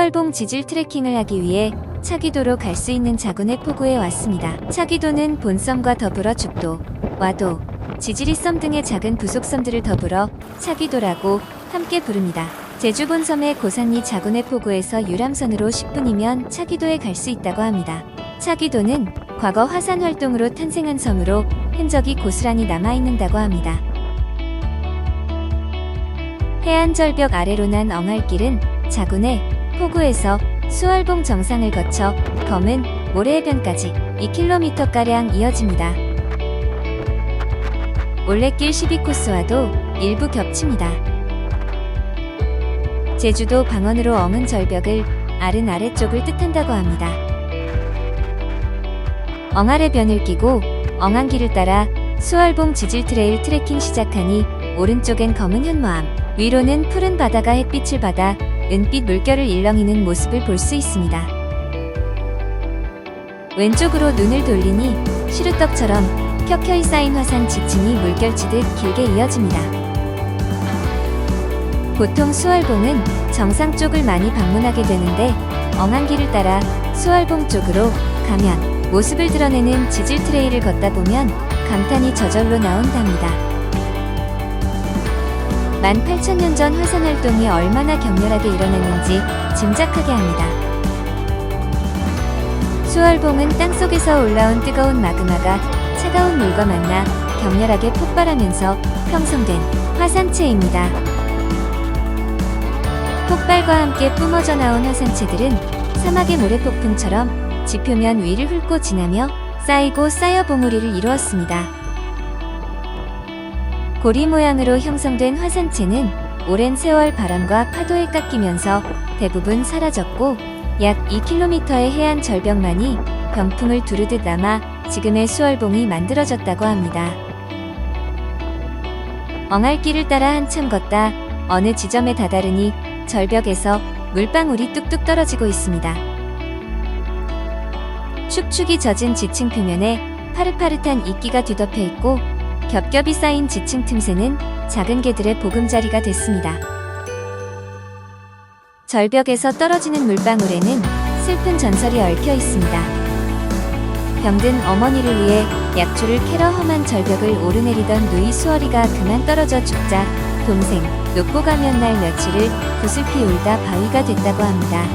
수월봉 지질 트레킹을 하기 위해 차기도로 갈 수 있는 자군의 포구에 왔습니다. 차기도는 본섬과 더불어 죽도, 와도, 지지리섬 등의 작은 부속섬들을 더불어 차기도라고 함께 부릅니다. 제주 본섬의 고산리 자군의 포구에서 유람선으로 10분이면 차기도에 갈 수 있다고 합니다. 차기도는 과거 화산 활동으로 탄생한 섬으로 흔적이 고스란히 남아있는다고 합니다. 해안 절벽 아래로 난 엉할길은 자군의 포구에서 수월봉 정상을 거쳐 검은 모래해변까지 2km가량 이어집니다. 올레길 12코스와도 일부 겹칩니다. 제주도 방언으로 엉은 절벽을 앓은 아래쪽을 뜻한다고 합니다. 엉할해변을 끼고 엉한길을 따라 수월봉 지질 트레일 트레킹 시작하니 오른쪽엔 검은 현무암, 위로는 푸른 바다가 햇빛을 받아 은빛 물결을 일렁이는 모습을 볼 수 있습니다. 왼쪽으로 눈을 돌리니 시루떡처럼 켜켜이 쌓인 화산 지층이 물결치듯 길게 이어집니다. 보통 수월봉은 정상 쪽을 많이 방문하게 되는데 엉한길을 따라 수월봉 쪽으로 가면 모습을 드러내는 지질 트레일을 걷다 보면 감탄이 저절로 나온답니다. 18,000년 전 화산 활동이 얼마나 격렬하게 일어났는지 짐작하게 합니다. 수월봉은 땅속에서 올라온 뜨거운 마그마가 차가운 물과 만나 격렬하게 폭발하면서 형성된 화산체입니다. 폭발과 함께 뿜어져 나온 화산체들은 사막의 모래폭풍처럼 지표면 위를 훑고 지나며 쌓이고 쌓여 봉우리를 이루었습니다. 고리 모양으로 형성된 화산체는 오랜 세월 바람과 파도에 깎이면서 대부분 사라졌고 약 2km의 해안 절벽만이 병풍을 두르듯 남아 지금의 수월봉이 만들어졌다고 합니다. 엉할길을 따라 한참 걷다 어느 지점에 다다르니 절벽에서 물방울이 뚝뚝 떨어지고 있습니다. 축축이 젖은 지층 표면에 파릇파릇한 이끼가 뒤덮여 있고 겹겹이 쌓인 지층 틈새는 작은 개들의 보금자리가 됐습니다. 절벽에서 떨어지는 물방울에는 슬픈 전설이 얽혀 있습니다. 병든 어머니를 위해 약초를 캐러 험한 절벽을 오르내리던 누이 수월이가 그만 떨어져 죽자 동생 노포 가면 날 며칠을 구슬피 울다 바위가 됐다고 합니다.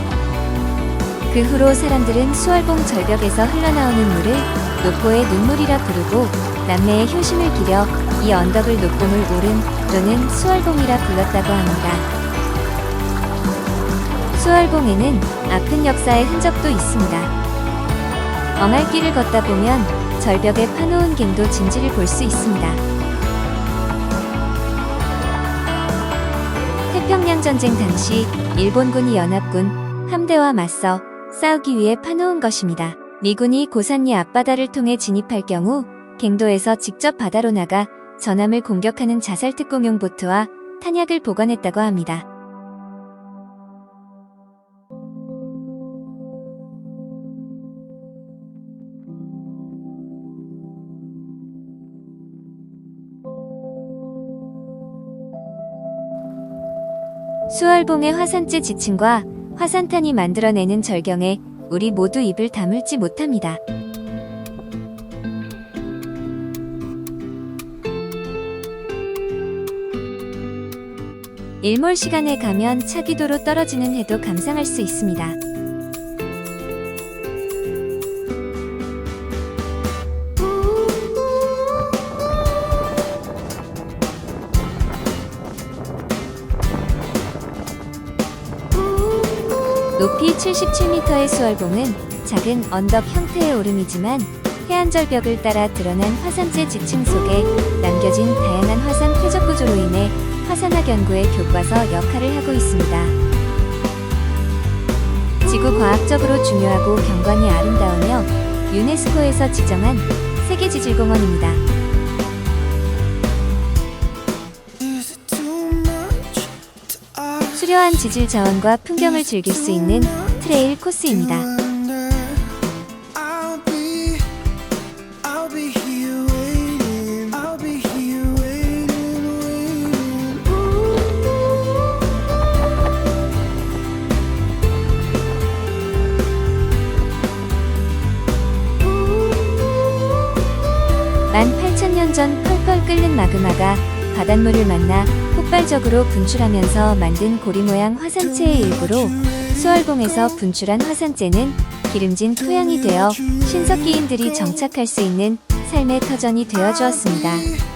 그 후로 사람들은 수월봉 절벽에서 흘러나오는 물을 노포의 눈물이라 부르고 남매의 효심을 기려 이 언덕을 노포물 오름 또는 수월봉이라 불렀다고 합니다. 수월봉에는 아픈 역사의 흔적도 있습니다. 엉할길을 걷다 보면 절벽에 파놓은 갱도 진지를 볼 수 있습니다. 태평양 전쟁 당시 일본군이 연합군 함대와 맞서 싸우기 위해 파놓은 것입니다. 미군이 고산리 앞바다를 통해 진입할 경우 갱도에서 직접 바다로 나가 전함을 공격하는 자살특공용 보트와 탄약을 보관했다고 합니다. 수월봉의 화산재 지층과 화산탄이 만들어내는 절경에 우리 모두 입을 다물지 못합니다. 일몰 시간에 가면 차기도로 떨어지는 해도 감상할 수 있습니다. 높이 77m의 수월봉은 작은 언덕 형태의 오름이지만 해안절벽을 따라 드러난 화산재 지층 속에 남겨진 다양한 화산 퇴적 구조로 인해 화산학 연구의 교과서 역할을 하고 있습니다. 지구 과학적으로 중요하고 경관이 아름다우며 유네스코에서 지정한 세계지질공원입니다. 수려한 지질 자원과 풍경을 즐길 수 있는 트레일 코스입니다. 18,000년 전 펄펄 끓는 마그마가 바닷물을 만나 폭발적으로 분출하면서 만든 고리 모양 화산체의 일부로 수월공에서 분출한 화산재는 기름진 토양이 되어 신석기인들이 정착할 수 있는 삶의 터전이 되어 주었습니다.